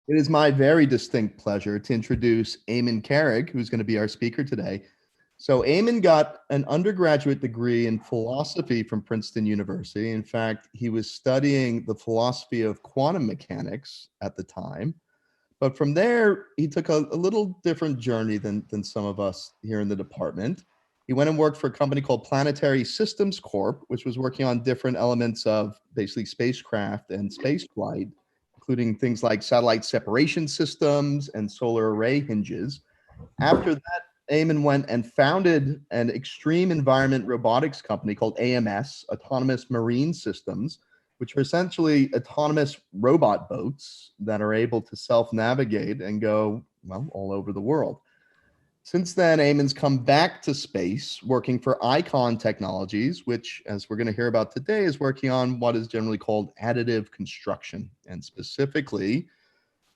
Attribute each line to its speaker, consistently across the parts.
Speaker 1: It is my very distinct pleasure to introduce Eamon Carrig, who's going to be our speaker today. So Eamon got an undergraduate degree in philosophy from Princeton University. In fact, he was studying the philosophy of quantum mechanics at the time. But from there, he took a little different journey than some of us here in the department. He went and worked for a company called Planetary Systems Corp, which was working on different elements of basically spacecraft and space flight, including things like satellite separation systems and solar array hinges. After that, Eamon went and founded an extreme environment robotics company called AMS, Autonomous Marine Systems, which are essentially autonomous robot boats that are able to self-navigate and go, well, all over the world. Since then, Eamon's come back to space, working for Icon Technologies, which, as we're going to hear about today, is working on what is generally called additive construction, and specifically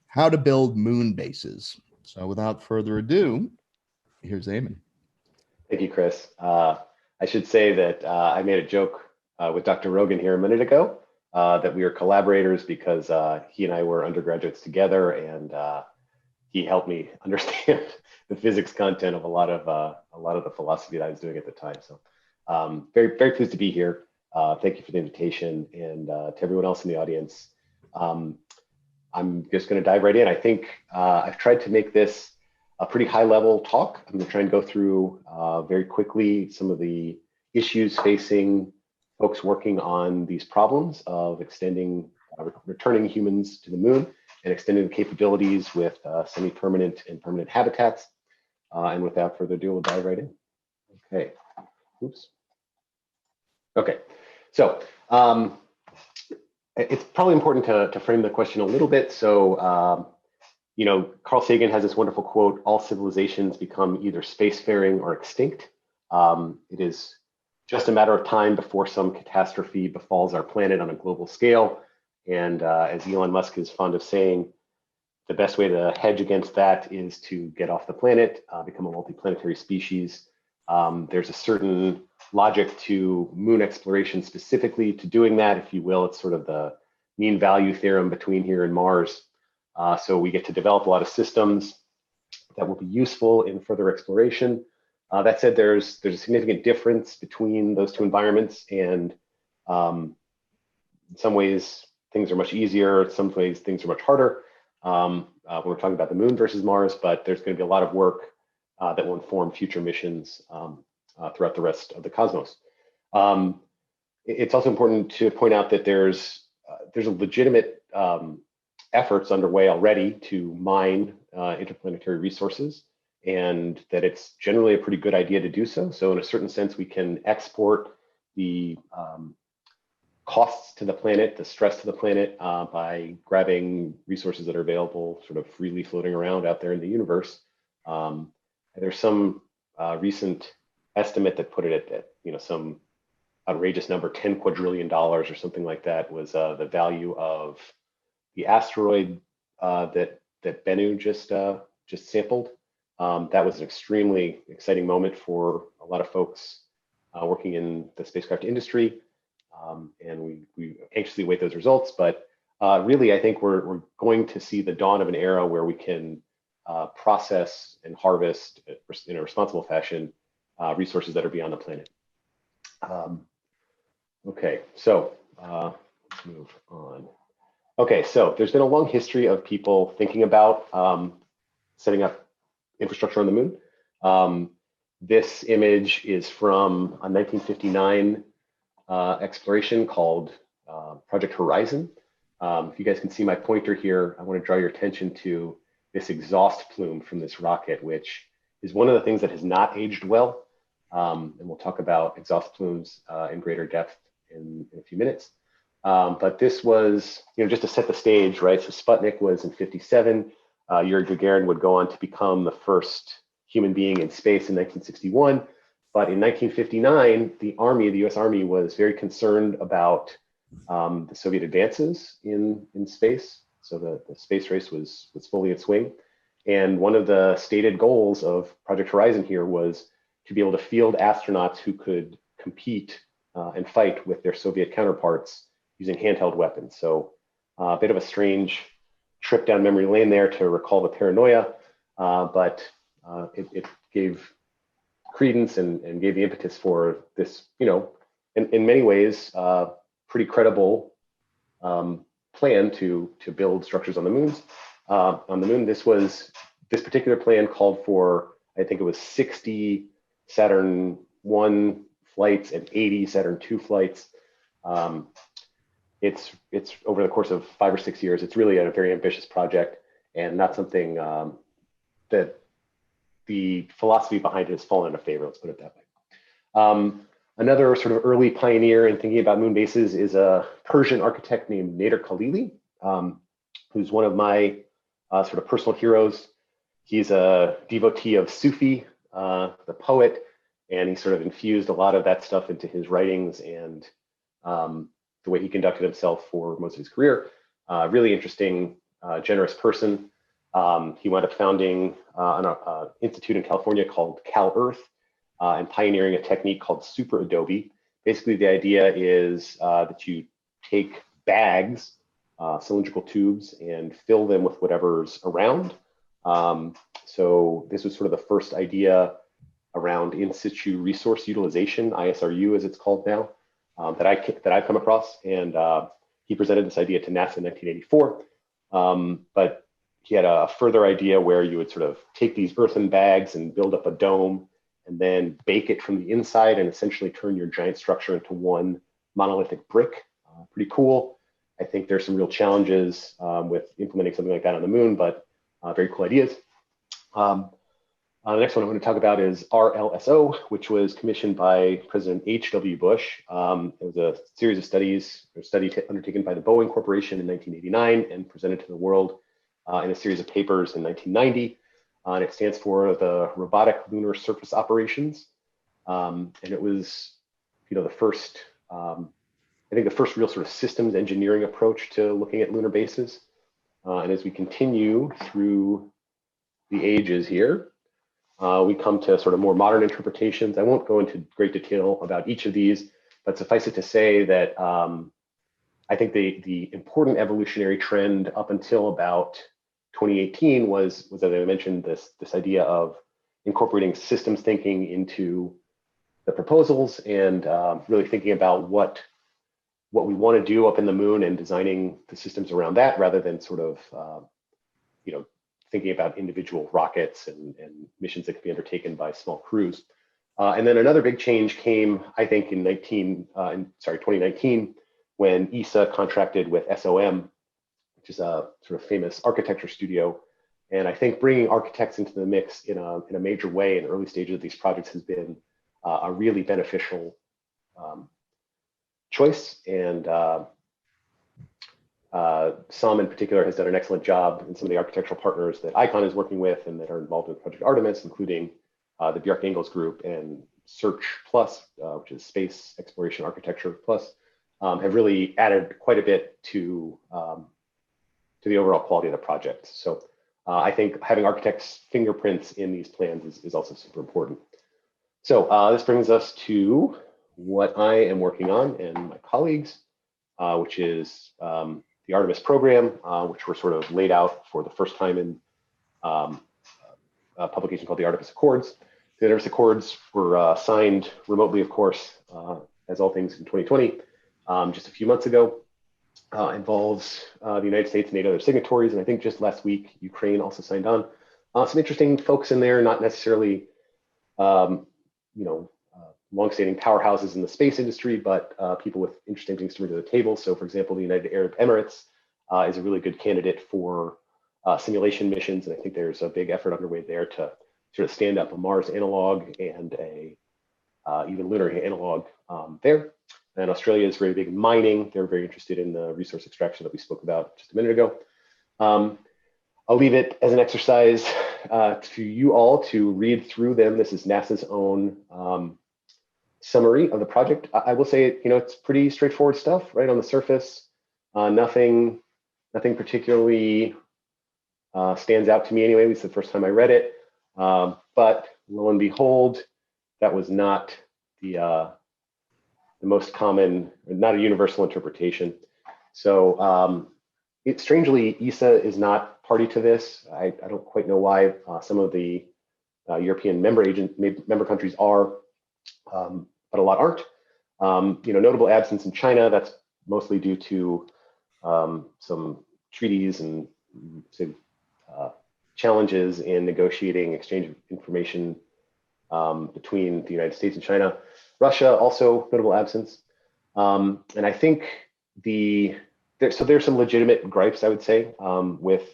Speaker 1: how to build moon bases. So without further ado, here's Eamon.
Speaker 2: Thank you, Chris. I should say that I made a joke with Dr. Rogan here a minute ago that we are collaborators because he and I were undergraduates together, and he helped me understand the physics content of a lot of the philosophy that I was doing at the time. So very, very pleased to be here. Thank you for the invitation, and to everyone else in the audience. I'm just going to dive right in. I think I've tried to make this a pretty high level talk. I'm going to try and go through very quickly some of the issues facing folks working on these problems of extending, returning humans to the moon and extending the capabilities with semi-permanent and permanent habitats. And without further ado, we'll dive right in. Okay, oops. Okay, so it's probably important to frame the question a little bit. So, you know, Carl Sagan has this wonderful quote, all civilizations become either spacefaring or extinct. It is just a matter of time before some catastrophe befalls our planet on a global scale. And as Elon Musk is fond of saying, the best way to hedge against that is to get off the planet, become a multiplanetary species. There's a certain logic to moon exploration specifically to doing that, if you will. It's sort of the mean value theorem between here and Mars. So we get to develop a lot of systems that will be useful in further exploration. That said, there's a significant difference between those two environments, and in some ways things are much easier. In some ways things are much harder when we're talking about the moon versus Mars. But there's going to be a lot of work that will inform future missions throughout the rest of the cosmos. It's also important to point out that there's a legitimate efforts underway already to mine interplanetary resources, and that it's generally a pretty good idea to do so. So in a certain sense, we can export the costs to the planet, the stress to the planet by grabbing resources that are available sort of freely floating around out there in the universe. There's some recent estimate that put it at you know, some outrageous number, $10 quadrillion or something like that was the value of the asteroid that Bennu just sampled. That was an extremely exciting moment for a lot of folks working in the spacecraft industry, and we anxiously await those results. But really, I think we're going to see the dawn of an era where we can process and harvest in a responsible fashion resources that are beyond the planet. Okay, so let's move on. Okay, so there's been a long history of people thinking about setting up infrastructure on the moon. This image is from a 1959 exploration called Project Horizon. If you guys can see my pointer here, I want to draw your attention to this exhaust plume from this rocket, which is one of the things that has not aged well. And we'll talk about exhaust plumes in greater depth in a few minutes. But this was, you know, just to set the stage, right? So Sputnik was in 57. Yuri Gagarin would go on to become the first human being in space in 1961. But in 1959, the US Army was very concerned about the Soviet advances in space. So the space race was fully in swing. And one of the stated goals of Project Horizon here was to be able to field astronauts who could compete and fight with their Soviet counterparts using handheld weapons. So a bit of a strange trip down memory lane there to recall the paranoia, but it gave credence and gave the impetus for this, in many ways, pretty credible plan to build structures on the moon. This particular plan called for, I think it was 60 Saturn 1 flights and 80 Saturn 2 flights. It's over the course of 5 or 6 years. It's really a very ambitious project, and not something that the philosophy behind it has fallen into favor. Let's put it that way. Another sort of early pioneer in thinking about moon bases is a Persian architect named Nader Khalili, who's one of my sort of personal heroes. He's a devotee of Sufi, the poet, and he sort of infused a lot of that stuff into his writings and the way he conducted himself for most of his career. Really interesting, generous person. He wound up founding an institute in California called Cal Earth and pioneering a technique called super Adobe. Basically, the idea is that you take bags, cylindrical tubes, and fill them with whatever's around. So this was sort of the first idea around in-situ resource utilization, ISRU as it's called now, that I've come across. And he presented this idea to NASA in 1984. But he had a further idea where you would sort of take these earthen bags and build up a dome and then bake it from the inside and essentially turn your giant structure into one monolithic brick. Pretty cool. I think there's some real challenges with implementing something like that on the moon, but very cool ideas. The next one I want to talk about is RLSO, which was commissioned by President H.W. Bush. It was a series of studies, undertaken by the Boeing Corporation in 1989 and presented to the world in a series of papers in 1990. And it stands for the Robotic Lunar Surface Operations. And it was, the first, I think the first real sort of systems engineering approach to looking at lunar bases. And as we continue through the ages here, we come to sort of more modern interpretations. I won't go into great detail about each of these, but suffice it to say that I think the important evolutionary trend up until about 2018 was as I mentioned, this idea of incorporating systems thinking into the proposals and really thinking about what we want to do up in the moon and designing the systems around that rather than sort of thinking about individual rockets and missions that could be undertaken by small crews. And then another big change came, I think, in 2019, when ESA contracted with SOM, which is a sort of famous architecture studio. And I think bringing architects into the mix in a major way in the early stages of these projects has been a really beneficial choice. And SOM in particular has done an excellent job, and some of the architectural partners that ICON is working with and that are involved in Project Artemis, including the Bjarke Ingels Group and Search Plus, which is Space Exploration Architecture Plus, have really added quite a bit to the overall quality of the project. So I think having architects' fingerprints in these plans is also super important. So this brings us to what I am working on and my colleagues, which is the Artemis program, which were sort of laid out for the first time in a publication called the Artemis Accords. The Artemis Accords were signed remotely, of course, as all things in 2020, just a few months ago. Involves the United States and 8 other signatories, and I think just last week, Ukraine also signed on. Some interesting folks in there, not necessarily, longstanding powerhouses in the space industry, but people with interesting things to bring to the table. So, for example, the United Arab Emirates is a really good candidate for simulation missions, and I think there's a big effort underway there to sort of stand up a Mars analog and a even lunar analog there. And Australia is very big in mining. They're very interested in the resource extraction that we spoke about just a minute ago. I'll leave it as an exercise to you all to read through them. This is NASA's own summary of the project. I will say, it's pretty straightforward stuff, right on the surface. Nothing particularly stands out to me anyway, at least the first time I read it. But lo and behold, that was not the most common, not a universal interpretation. So Strangely, ESA is not party to this. I don't quite know why. Some of the European member countries are, but a lot aren't. Notable absence in China, that's mostly due to some treaties and challenges in negotiating exchange of information between the United States and China. Russia, also notable absence. And I think there's some legitimate gripes, I would say, with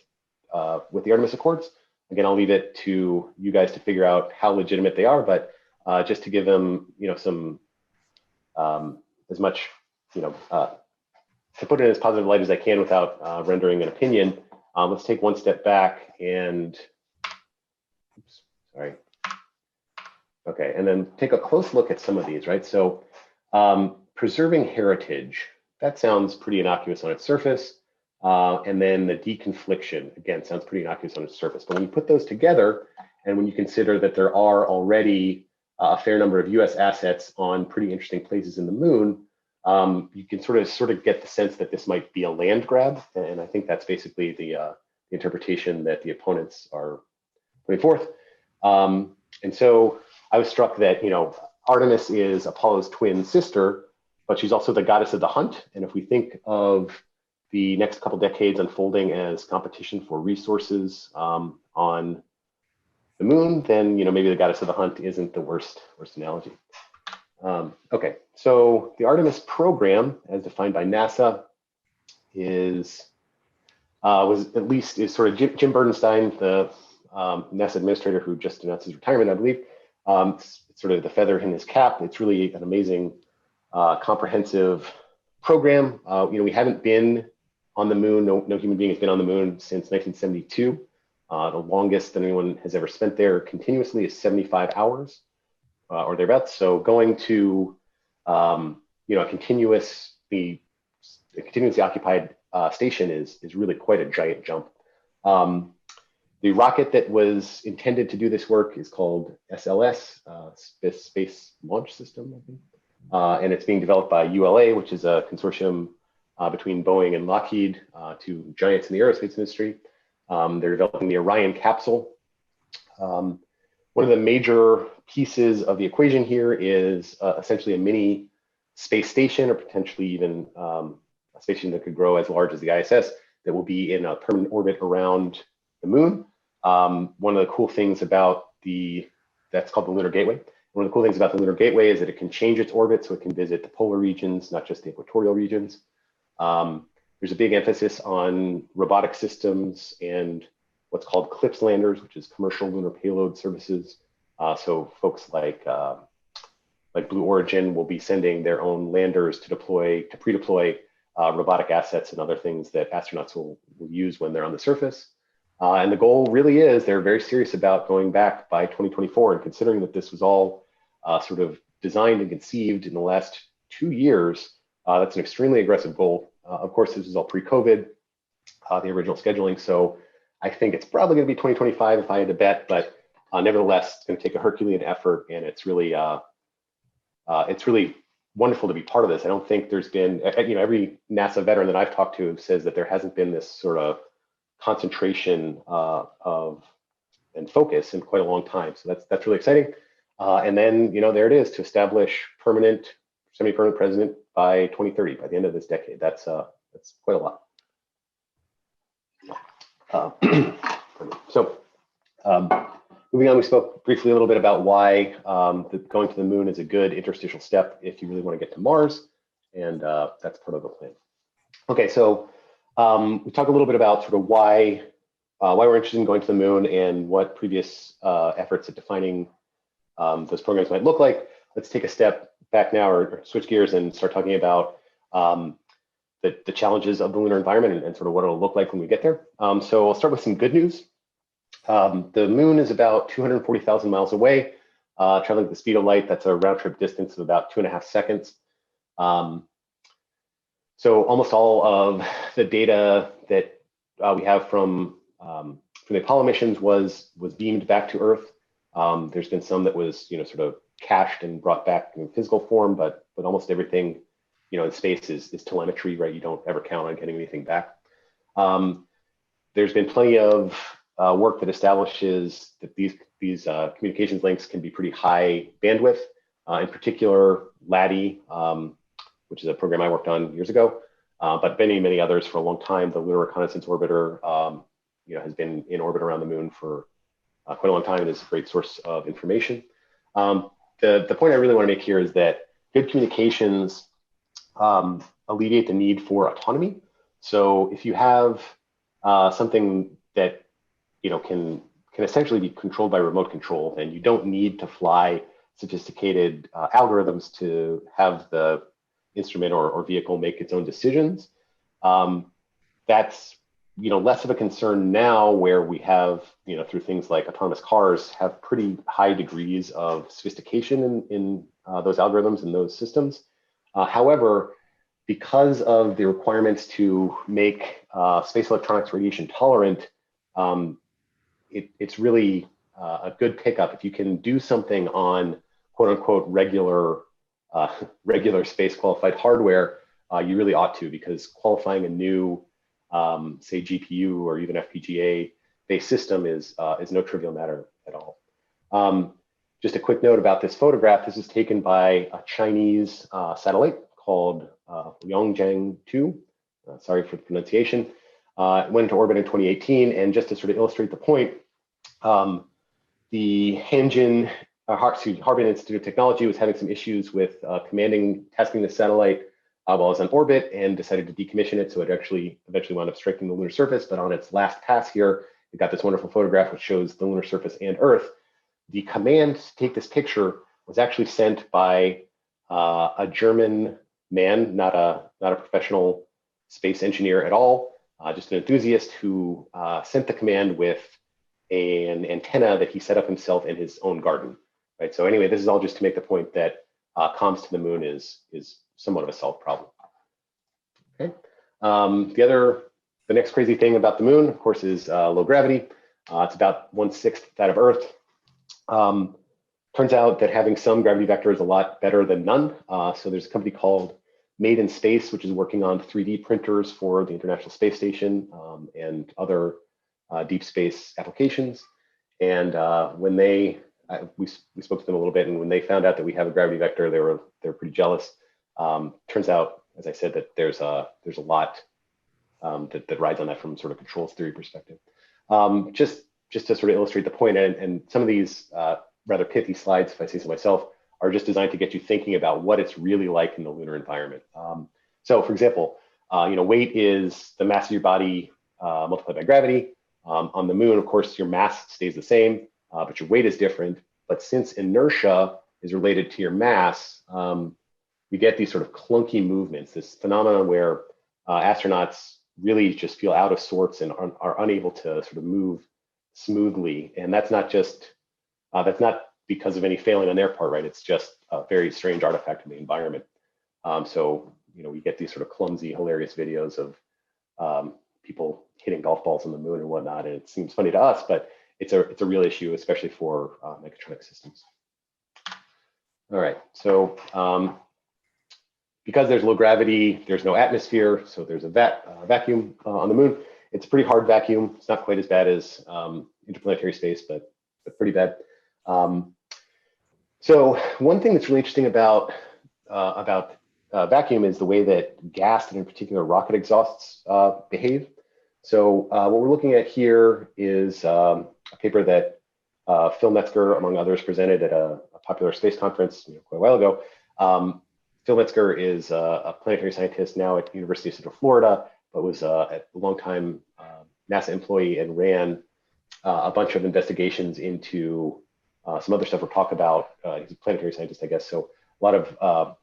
Speaker 2: the Artemis Accords. Again, I'll leave it to you guys to figure out how legitimate they are, but just to give them, some as much, to put it in as positive light as I can without rendering an opinion. Let's take one step back and, oops, sorry. Okay, and then take a close look at some of these, right? So preserving heritage, that sounds pretty innocuous on its surface. And then the deconfliction, again, sounds pretty innocuous on its surface. But when you put those together, and when you consider that there are already a fair number of US assets on pretty interesting places in the moon, you can sort of get the sense that this might be a land grab. And I think that's basically the interpretation that the opponents are putting forth. And so I was struck that, Artemis is Apollo's twin sister, but she's also the goddess of the hunt. And if we think of the next couple decades unfolding as competition for resources on the moon, then maybe the goddess of the hunt isn't the worst analogy. Okay, so the Artemis program, as defined by NASA, is sort of Jim Burdenstein, the NASA administrator who just announced his retirement, I believe. It's sort of the feather in his cap. It's really an amazing, comprehensive program. We haven't been on the moon. No human being has been on the moon since 1972. The longest that anyone has ever spent there continuously is 75 hours or thereabouts. So going to a continuously occupied station is really quite a giant jump. The rocket that was intended to do this work is called SLS, Space Launch System, I think. And it's being developed by ULA, which is a consortium between Boeing and Lockheed, two giants in the aerospace industry. They're developing the Orion capsule. One of the major pieces of the equation here is essentially a mini space station, or potentially even a station that could grow as large as the ISS, that will be in a permanent orbit around the moon. One of the cool things about that's called the Lunar Gateway. One of the cool things about the Lunar Gateway is that it can change its orbit, so it can visit the polar regions, not just the equatorial regions. There's a big emphasis on robotic systems and what's called CLPS landers, which is commercial lunar payload services. So folks like Blue Origin will be sending their own landers to pre-deploy robotic assets and other things that astronauts will use when they're on the surface. And the goal really is, they're very serious about going back by 2024, and considering that this was all sort of designed and conceived in the last 2 years, that's an extremely aggressive goal. Of course, this is all pre-COVID, the original scheduling. So I think it's probably going to be 2025 if I had to bet, but nevertheless, it's going to take a Herculean effort, and it's really wonderful to be part of this. I don't think there's been, every NASA veteran that I've talked to says that there hasn't been this sort of concentration and focus in quite a long time. So that's really exciting. And then, there it is, to establish semi-permanent president by 2030, by the end of this decade. That's quite a lot. Moving on, we spoke briefly a little bit about why going to the moon is a good interstitial step if you really want to get to Mars, and that's part of the plan. Okay, so we talked a little bit about sort of why we're interested in going to the moon and what previous efforts at defining those programs might look like. Let's take a step back now, or switch gears, and start talking about the challenges of the lunar environment and sort of what it'll look like when we get there. So I'll start with some good news. The moon is about 240,000 miles away, traveling at the speed of light. That's a round trip distance of about 2.5 seconds. So almost all of the data that we have from the Apollo missions was beamed back to Earth. There's been some that was sort of cached and brought back in physical form, but almost everything in space is telemetry, right? You don't ever count on getting anything back. There's been plenty of work that establishes that these communications links can be pretty high bandwidth. In particular, LADI, which is a program I worked on years ago, but many others for a long time. The Lunar Reconnaissance Orbiter, has been in orbit around the moon for quite a long time and is a great source of information. The point I really want to make here is that good communications alleviate the need for autonomy. So if you have something that can essentially be controlled by remote control, then you don't need to fly sophisticated algorithms to have the instrument or vehicle make its own decisions. That's less of a concern now, where we have through things like autonomous cars have pretty high degrees of sophistication in those algorithms and those systems. However, because of the requirements to make space electronics radiation tolerant, it's really a good pickup if you can do something on quote unquote regular space qualified hardware. You really ought to, because qualifying a new say GPU or even FPGA based system is no trivial matter at all. Just a quick note about this photograph. This is taken by a Chinese satellite called Liangjiang 2. Sorry for the pronunciation. It went into orbit in 2018, and just to sort of illustrate the point, the Harbin Institute of Technology was having some issues with tasking the satellite while it was on orbit, and decided to decommission it. So it actually eventually wound up striking the lunar surface. But on its last pass here, it got this wonderful photograph which shows the lunar surface and Earth. The command to take this picture was actually sent by a German man, not a professional space engineer at all, just an enthusiast who sent the command with an antenna that he set up himself in his own garden. Right. So anyway, this is all just to make the point that comms to the moon is somewhat of a solved problem. Okay. The next crazy thing about the moon, of course, is low gravity. It's about 1/6 that of Earth. Turns out that having some gravity vector is a lot better than none. So there's a company called Made in Space, which is working on 3D printers for the International Space Station and other deep space applications. And when we spoke to them a little bit, and when they found out that we have a gravity vector, they were pretty jealous. Turns out, as I said, that there's a lot that rides on that from sort of controls theory perspective. Just to sort of illustrate the point, and some of these rather pithy slides, if I say so myself, are just designed to get you thinking about what it's really like in the lunar environment. So, for example, weight is the mass of your body multiplied by gravity. On the moon, of course, your mass stays the same, but your weight is different. But since inertia is related to your mass, we get these sort of clunky movements, this phenomenon where astronauts really just feel out of sorts and are unable to sort of move smoothly. And that's not because of any failing on their part, right? It's just a very strange artifact of the environment. So, we get these sort of clumsy, hilarious videos of people hitting golf balls on the moon and whatnot. And it seems funny to us, but it's a real issue, especially for mechatronic systems. All right, so because there's low gravity, there's no atmosphere, so there's a vacuum on the moon. It's a pretty hard vacuum. It's not quite as bad as interplanetary space, but pretty bad. So one thing that's really interesting about vacuum is the way that gas, and in particular rocket exhausts, behave. So what we're looking at here is a paper that Phil Metzger, among others, presented at a popular space conference quite a while ago. Phil Metzger is a planetary scientist now at the University of Central Florida, but was a long-time NASA employee and ran a bunch of investigations into some other stuff we'll talk about. He's a planetary scientist, I guess, so a lot of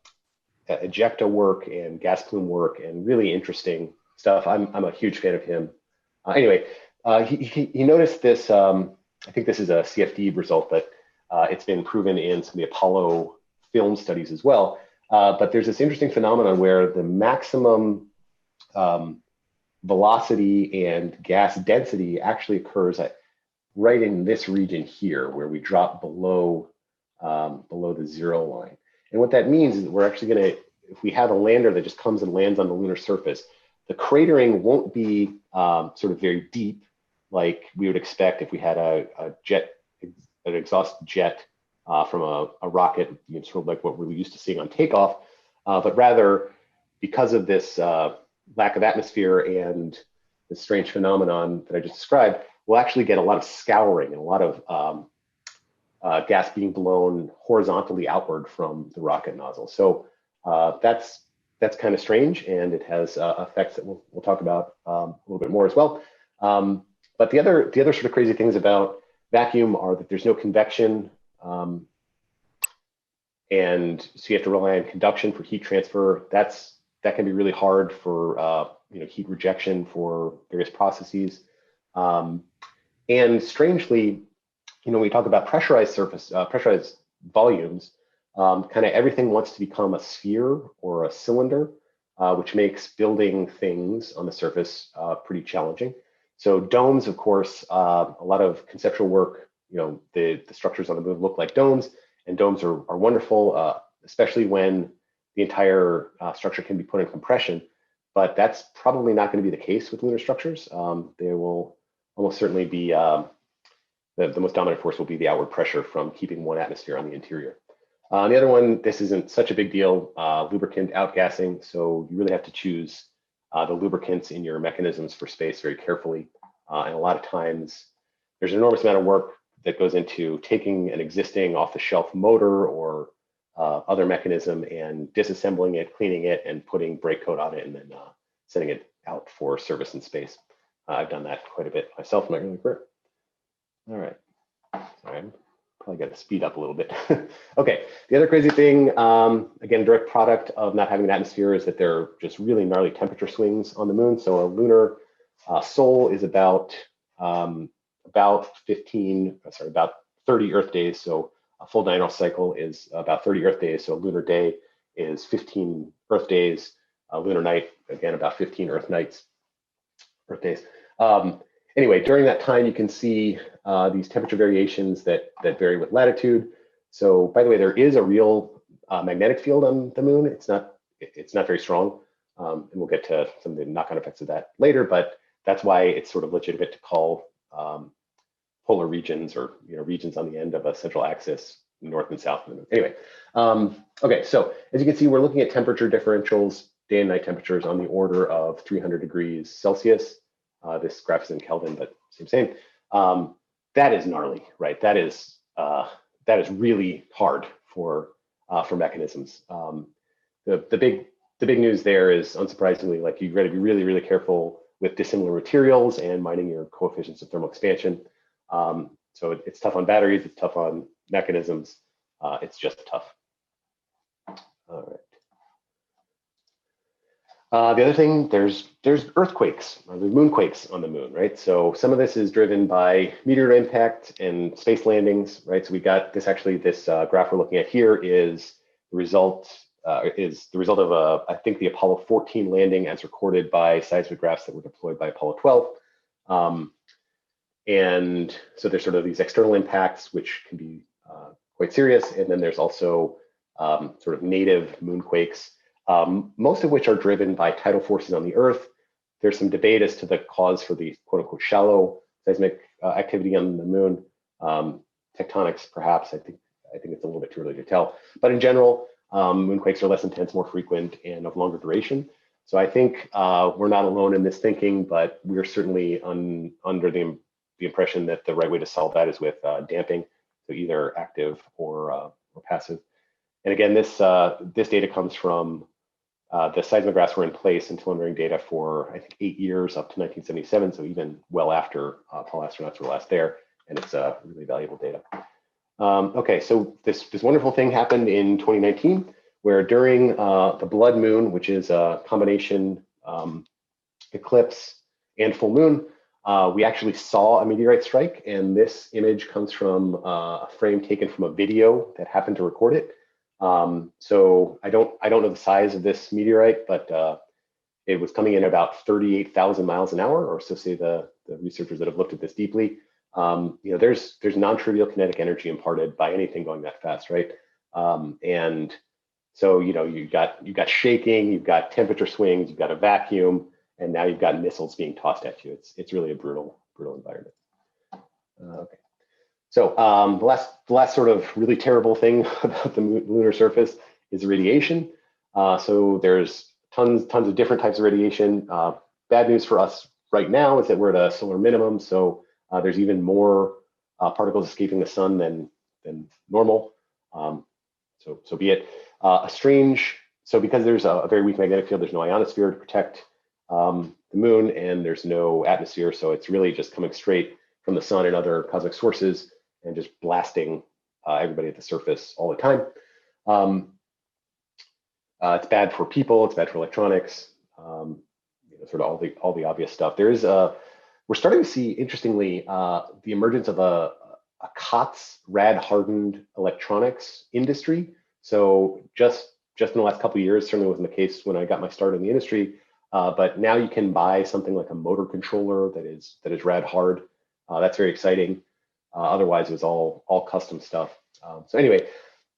Speaker 2: ejecta work and gas plume work and really interesting stuff. I'm a huge fan of him. Anyway, he noticed this, I think this is a CFD result, but it's been proven in some of the Apollo film studies as well. But there's this interesting phenomenon where the maximum velocity and gas density actually occurs right in this region here, where we drop below the 0 line. And what that means is that we're actually going to, if we have a lander that just comes and lands on the lunar surface, The cratering won't be sort of very deep, like we would expect if we had an exhaust jet from a rocket, sort of like what we're used to seeing on takeoff, but rather because of this lack of atmosphere and this strange phenomenon that I just described, we'll actually get a lot of scouring and a lot of gas being blown horizontally outward from the rocket nozzle. So that's kind of strange, and it has effects that we'll talk about a little bit more as well. But the other sort of crazy things about vacuum are that there's no convection, and so you have to rely on conduction for heat transfer. That can be really hard for heat rejection for various processes. And strangely, when we talk about pressurized pressurized volumes, kind of everything wants to become a sphere or a cylinder, which makes building things on the surface pretty challenging. So domes, of course, a lot of conceptual work, the structures on the moon look like domes, and domes are wonderful, especially when the entire structure can be put in compression. But that's probably not going to be the case with lunar structures. They will almost certainly be, the most dominant force will be the outward pressure from keeping one atmosphere on the interior. The other one, this isn't such a big deal, lubricant outgassing. So you really have to choose the lubricants in your mechanisms for space very carefully. And a lot of times there's an enormous amount of work that goes into taking an existing off-the-shelf motor or other mechanism and disassembling it, cleaning it, and putting brake coat on it, and then sending it out for service in space. I've done that quite a bit myself in my early career. All right, sorry, I'm probably got to speed up a little bit. Okay, the other crazy thing, again, direct product of not having an atmosphere is that there are just really gnarly temperature swings on the moon. So a lunar sol is about 30 Earth days. So a full diurnal cycle is about 30 Earth days. So a lunar day is 15 Earth days. A lunar night, again, about 15 Earth days. Anyway, during that time, you can see these temperature variations that vary with latitude. So, by the way, there is a real magnetic field on the moon. It's not very strong, and we'll get to some of the knock-on effects of that later. But that's why it's sort of legitimate to call polar regions, or regions on the end of a central axis, north and south of the moon. Anyway, okay. So as you can see, we're looking at temperature differentials, day and night temperatures on the order of 300 degrees Celsius. This graph is in Kelvin, but same. That is gnarly, right? That is really hard for mechanisms. The big news there is, unsurprisingly, like you've got to be really, really careful with dissimilar materials and minding your coefficients of thermal expansion. So it's tough on batteries, it's tough on mechanisms. It's just tough. All right. The other thing, there's earthquakes, or there's moonquakes on the moon, right? So some of this is driven by meteor impact and space landings, right? So we got this, actually, this graph we're looking at here is the result of I think the Apollo 14 landing as recorded by seismographs that were deployed by Apollo 12. And so there's sort of these external impacts, which can be quite serious. And then there's also sort of native moonquakes, most of which are driven by tidal forces on the Earth. There's some debate as to the cause for the quote unquote shallow seismic activity on the moon. Tectonics, perhaps. I think it's a little bit too early to tell. But in general, moonquakes are less intense, more frequent, and of longer duration. So I think we're not alone in this thinking, but we're certainly under the impression that the right way to solve that is with damping, so either active or passive. And again, this data comes from the seismographs were in place and telemetering data for, I think, 8 years up to 1977, so even well after Apollo astronauts were last there, and it's really valuable data. Okay, so this wonderful thing happened in 2019, where during the blood moon, which is a combination eclipse and full moon, we actually saw a meteorite strike, and this image comes from a frame taken from a video that happened to record it. So I don't know the size of this meteorite, but it was coming in about 38,000 miles an hour, or so say the researchers that have looked at this deeply. There's non-trivial kinetic energy imparted by anything going that fast, right? And so you've got shaking, you've got temperature swings, you've got a vacuum, and now you've got missiles being tossed at you. It's really a brutal environment. Okay. So the last sort of really terrible thing about the lunar surface is the radiation. So there's tons of different types of radiation. Bad news for us right now is that we're at a solar minimum. So there's even more particles escaping the sun than normal. So be it. So because there's a very weak magnetic field, there's no ionosphere to protect the moon, and there's no atmosphere. So it's really just coming straight from the sun and other cosmic sources and just blasting everybody at the surface all the time. It's bad for people. It's bad for electronics. Sort of all the obvious stuff. We're starting to see, interestingly, the emergence of a COTS rad hardened electronics industry. So just in the last couple of years, certainly wasn't the case when I got my start in the industry, but now you can buy something like a motor controller that is rad hard. That's very exciting. Otherwise, it was all custom stuff. So anyway,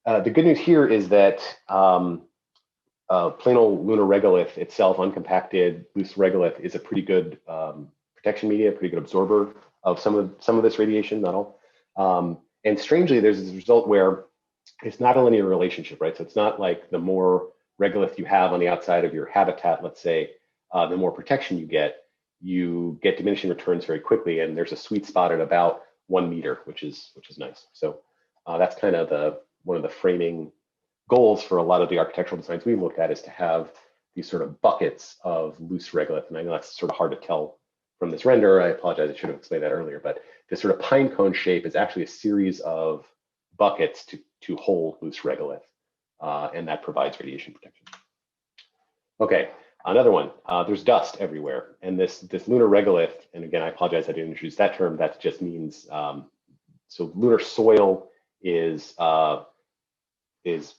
Speaker 2: the good news here is that plain old lunar regolith itself, uncompacted loose regolith, is a pretty good protection media, pretty good absorber of some of this radiation, not all. And strangely, there's this result where it's not a linear relationship, right? So it's not like the more regolith you have on the outside of your habitat, let's say, the more protection you get diminishing returns very quickly, and there's a sweet spot at about 1 meter, which is nice. So that's kind of one of the framing goals for a lot of the architectural designs we've looked at, is to have these sort of buckets of loose regolith. And I know that's sort of hard to tell from this render. I apologize, I should have explained that earlier, but this sort of pine cone shape is actually a series of buckets to hold loose regolith, and that provides radiation protection. Okay, another one, there's dust everywhere. And this lunar regolith, and again, I apologize I didn't introduce that term, that just means, so lunar soil is the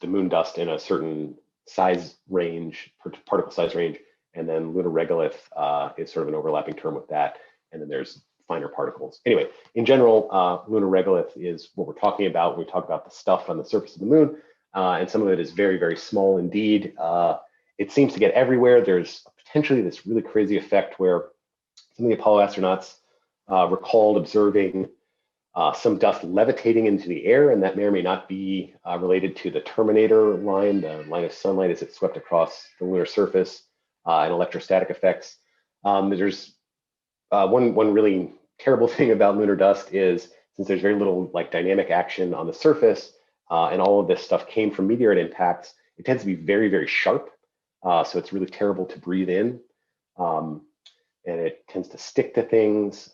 Speaker 2: moon dust in a certain size range, particle size range, and then lunar regolith is sort of an overlapping term with that, and then there's finer particles. Anyway, in general, lunar regolith is what we're talking about when we talk about the stuff on the surface of the moon, and some of it is very, very small indeed. It seems to get everywhere. There's potentially this really crazy effect where some of the Apollo astronauts recalled observing some dust levitating into the air, and that may or may not be related to the terminator line, the line of sunlight as it swept across the lunar surface, and electrostatic effects. There's one really terrible thing about lunar dust is, since there's very little like dynamic action on the surface, and all of this stuff came from meteorite impacts, it tends to be very, very sharp. So it's really terrible to breathe in, and it tends to stick to things.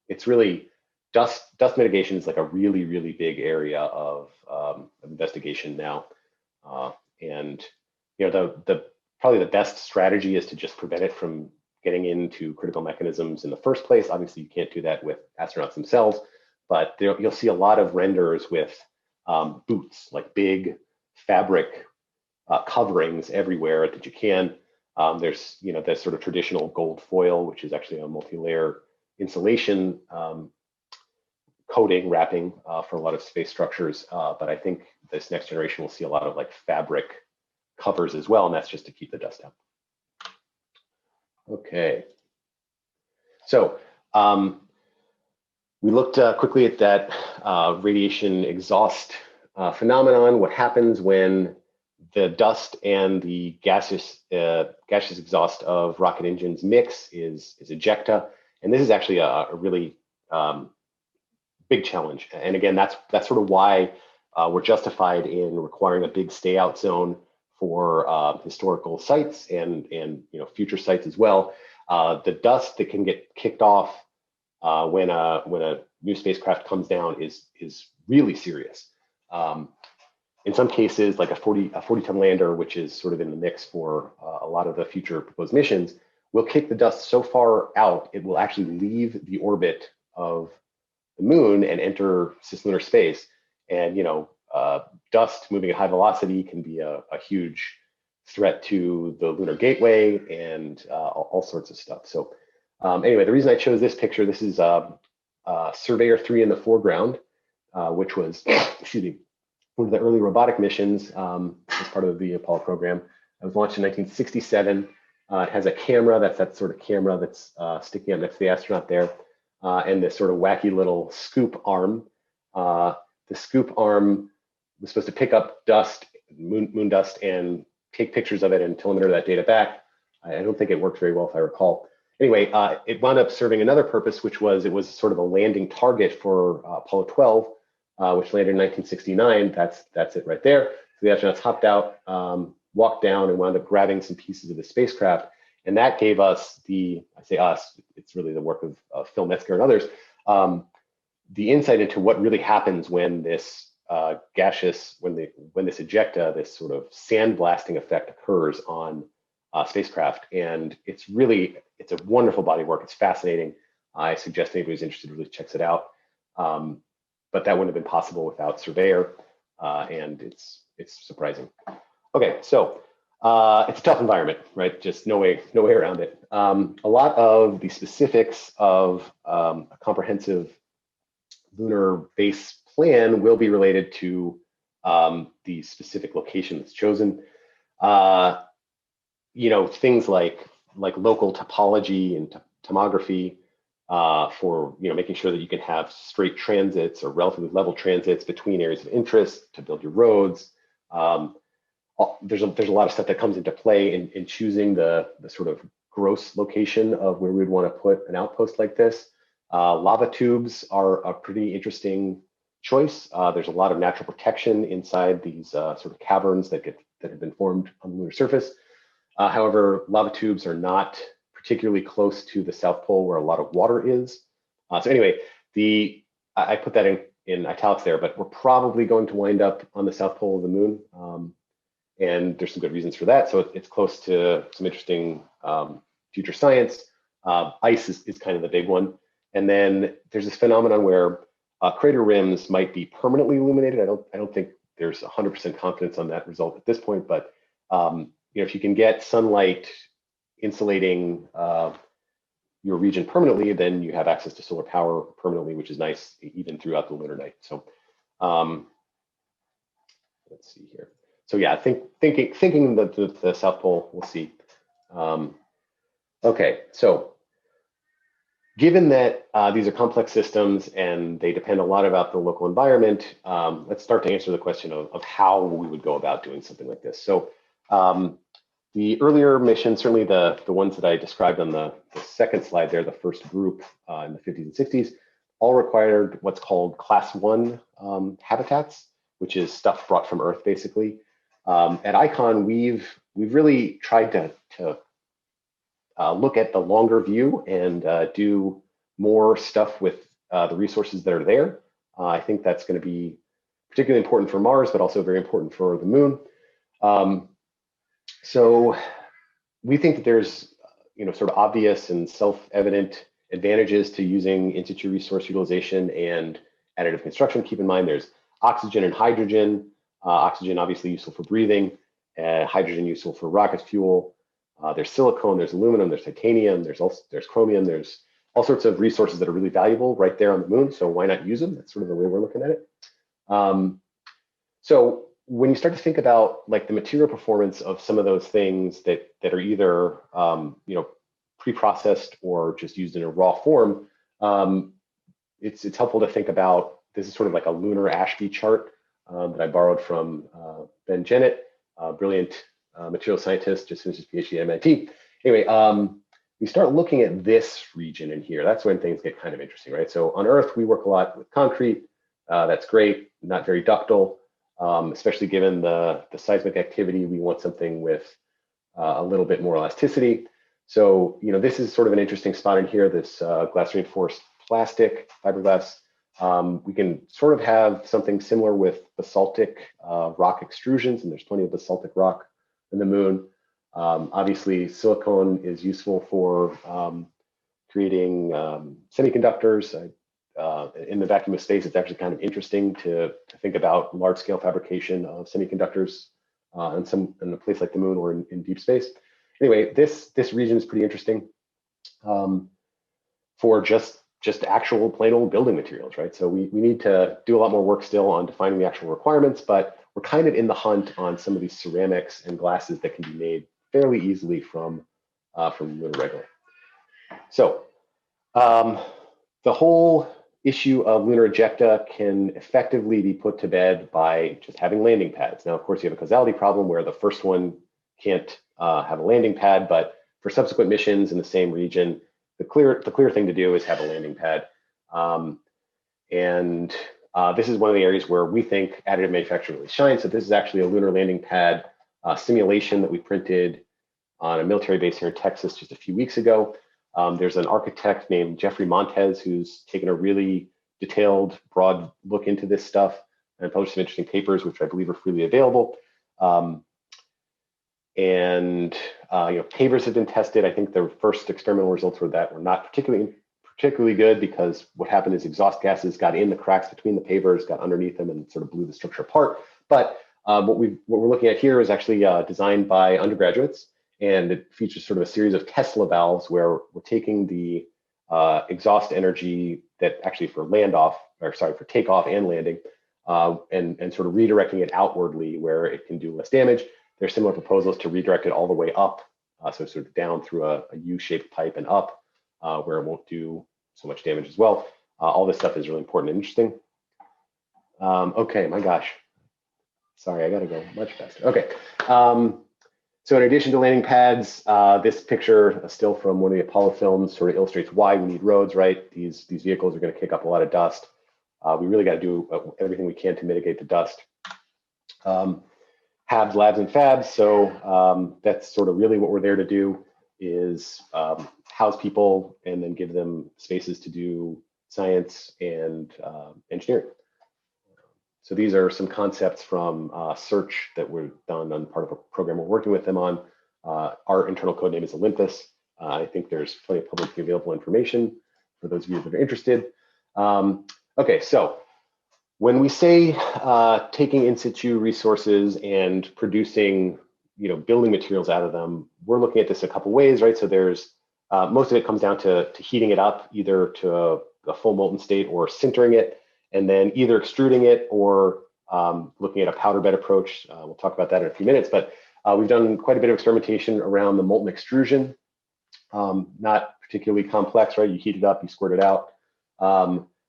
Speaker 2: It's really, dust mitigation is like a really, really big area of investigation now. And probably the best strategy is to just prevent it from getting into critical mechanisms in the first place. Obviously, you can't do that with astronauts themselves, but you'll see a lot of renders with boots, like big fabric coverings everywhere that you can. There's that sort of traditional gold foil, which is actually a multi-layer insulation coating wrapping for a lot of space structures. But I think this next generation will see a lot of like fabric covers as well, and that's just to keep the dust out. Okay, so we looked quickly at that radiation exhaust phenomenon. What happens when the dust and the gaseous exhaust of rocket engines mix is ejecta, and this is actually a really big challenge. And again, that's sort of why we're justified in requiring a big stay out zone for historical sites and future sites as well. The dust that can get kicked off when a new spacecraft comes down is really serious. In some cases, like a 40-ton lander, which is sort of in the mix for a lot of the future proposed missions, will kick the dust so far out, it will actually leave the orbit of the moon and enter cislunar space. And dust moving at high velocity can be a huge threat to the lunar gateway and all sorts of stuff. So anyway, the reason I chose this picture, this is Surveyor 3 in the foreground, which was, excuse me, one of the early robotic missions as part of the Apollo program. It was launched in 1967. It has a camera, that's that sort of camera that's sticking up next to the astronaut there, and this sort of wacky little scoop arm. The scoop arm was supposed to pick up dust, moon dust, and take pictures of it and telemeter that data back. I don't think it worked very well, if I recall. Anyway, it wound up serving another purpose, which was it was sort of a landing target for Apollo 12, which landed in 1969. That's it right there. So the astronauts hopped out, walked down, and wound up grabbing some pieces of the spacecraft. And that gave us I say us, it's really the work of Phil Metzger and others, the insight into what really happens when this gaseous, when this ejecta, this sort of sandblasting effect occurs on spacecraft. And it's a wonderful body of work. It's fascinating. I suggest anybody who's interested really checks it out. But that wouldn't have been possible without Surveyor, and it's surprising. Okay, so it's a tough environment, right? Just no way around it. A lot of the specifics of a comprehensive lunar base plan will be related to the specific location that's chosen. Things like local topology and tomography for making sure that you can have straight transits or relatively level transits between areas of interest to build your roads. There's a lot of stuff that comes into play in choosing the sort of gross location of where we would want to put an outpost like this. Lava tubes are a pretty interesting choice. There's a lot of natural protection inside these sort of caverns that have been formed on the lunar surface. However, lava tubes are not particularly close to the South Pole where a lot of water is. So anyway, I put that in italics there, but we're probably going to wind up on the South Pole of the moon. And there's some good reasons for that. So it's close to some interesting future science. Ice is kind of the big one. And then there's this phenomenon where crater rims might be permanently illuminated. I don't think there's 100% confidence on that result at this point, but if you can get sunlight insulating your region permanently, then you have access to solar power permanently, which is nice even throughout the lunar night. So let's see here. So yeah, thinking the South Pole, we'll see. Okay, so given that these are complex systems and they depend a lot about the local environment, let's start to answer the question of how we would go about doing something like this. So the earlier missions, certainly the ones that I described on the second slide there, the first group in the 50s and 60s, all required what's called class 1 habitats, which is stuff brought from Earth, basically. At ICON, we've really tried to look at the longer view and do more stuff with the resources that are there. I think that's going to be particularly important for Mars, but also very important for the moon. So we think that there's sort of obvious and self-evident advantages to using in-situ resource utilization and additive construction. Keep in mind there's oxygen and hydrogen. Oxygen obviously useful for breathing, hydrogen useful for rocket fuel. There's silicone, there's aluminum, there's titanium, there's chromium, there's all sorts of resources that are really valuable right there on the moon. So why not use them? That's sort of the way we're looking at it. So when you start to think about like the material performance of some of those things that are either pre-processed or just used in a raw form, it's helpful to think about. This is sort of like a lunar Ashby chart that I borrowed from Ben Jennett, brilliant material scientist, just finished his PhD at MIT. Anyway, we start looking at this region in here. That's when things get kind of interesting, right? So on Earth, we work a lot with concrete. That's great, not very ductile, especially given the seismic activity. We want something with a little bit more elasticity. So, this is sort of an interesting spot in here, this glass reinforced plastic, fiberglass. We can sort of have something similar with basaltic rock extrusions, and there's plenty of basaltic rock in the moon. Obviously, silicone is useful for creating semiconductors. In the vacuum of space, it's actually kind of interesting to think about large-scale fabrication of semiconductors in a place like the moon or in deep space. Anyway, this region is pretty interesting for just actual plain old building materials, right? So we need to do a lot more work still on defining the actual requirements, but we're kind of in the hunt on some of these ceramics and glasses that can be made fairly easily from from lunar regolith. So the whole issue of lunar ejecta can effectively be put to bed by just having landing pads. Now, of course, you have a causality problem where the first one can't have a landing pad, but for subsequent missions in the same region, the clear thing to do is have a landing pad. This is one of the areas where we think additive manufacturing really shines. So this is actually a lunar landing pad simulation that we printed on a military base here in Texas just a few weeks ago. There's an architect named Jeffrey Montez who's taken a really detailed, broad look into this stuff and published some interesting papers, which I believe are freely available. Pavers have been tested. I think the first experimental results were not particularly good, because what happened is exhaust gases got in the cracks between the pavers, got underneath them, and sort of blew the structure apart. But what we're looking at here is actually designed by undergraduates, and it features sort of a series of Tesla valves where we're taking the exhaust energy that actually for takeoff and landing, and sort of redirecting it outwardly where it can do less damage. There's similar proposals to redirect it all the way up, so sort of down through a U-shaped pipe and up, where it won't do so much damage as well. All this stuff is really important and interesting. Okay, my gosh. Sorry, I gotta go much faster. Okay, so in addition to landing pads, this picture, still from one of the Apollo films, sort of illustrates why we need roads, right? These vehicles are gonna kick up a lot of dust. We really gotta do everything we can to mitigate the dust. Habs, labs, and fabs. So that's sort of really what we're there to do, is house people and then give them spaces to do science and engineering. So these are some concepts from search that were done on part of a program we're working with them on. Our internal code name is Olympus. I think there's plenty of publicly available information for those of you that are interested. Okay, so when we say taking in-situ resources and producing, building materials out of them, we're looking at this a couple ways, right? So there's most of it comes down to heating it up, either to a full molten state or sintering it, and then either extruding it or looking at a powder bed approach. We'll talk about that in a few minutes, but we've done quite a bit of experimentation around the molten extrusion. Not particularly complex, right? You heat it up, you squirt it out.